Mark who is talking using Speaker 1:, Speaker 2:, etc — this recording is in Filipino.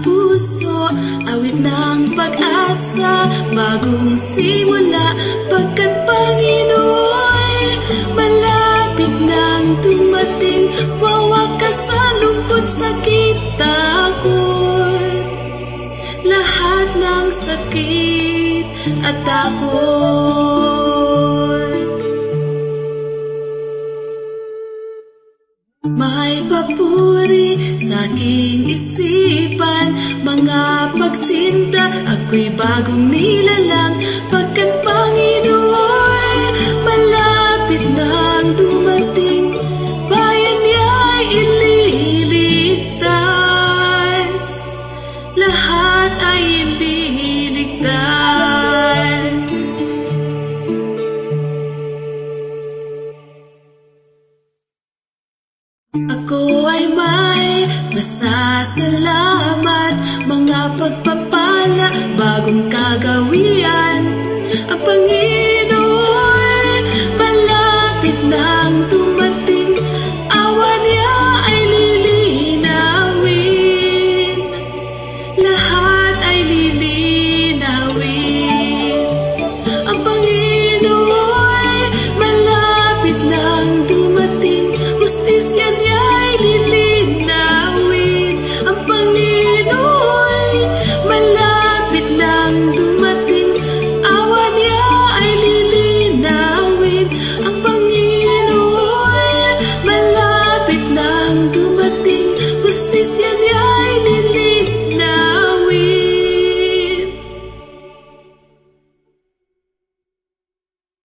Speaker 1: puso, awit ng pag-asa, bagong simula, pagkat Panginoon malapit nang dumating. Wawakas sa lungkot, sakit, takot, lahat ng sakit at takot. May papuri sa aking isipan, mga pagsinta, ako'y bagong nilalang, pagkat Panginoon malapit nang dumating. Bayan niya'y ililigtas, lahat ay ililigtas. Ako ay may pasasalamat, mga pagpapala, bagong kagawian.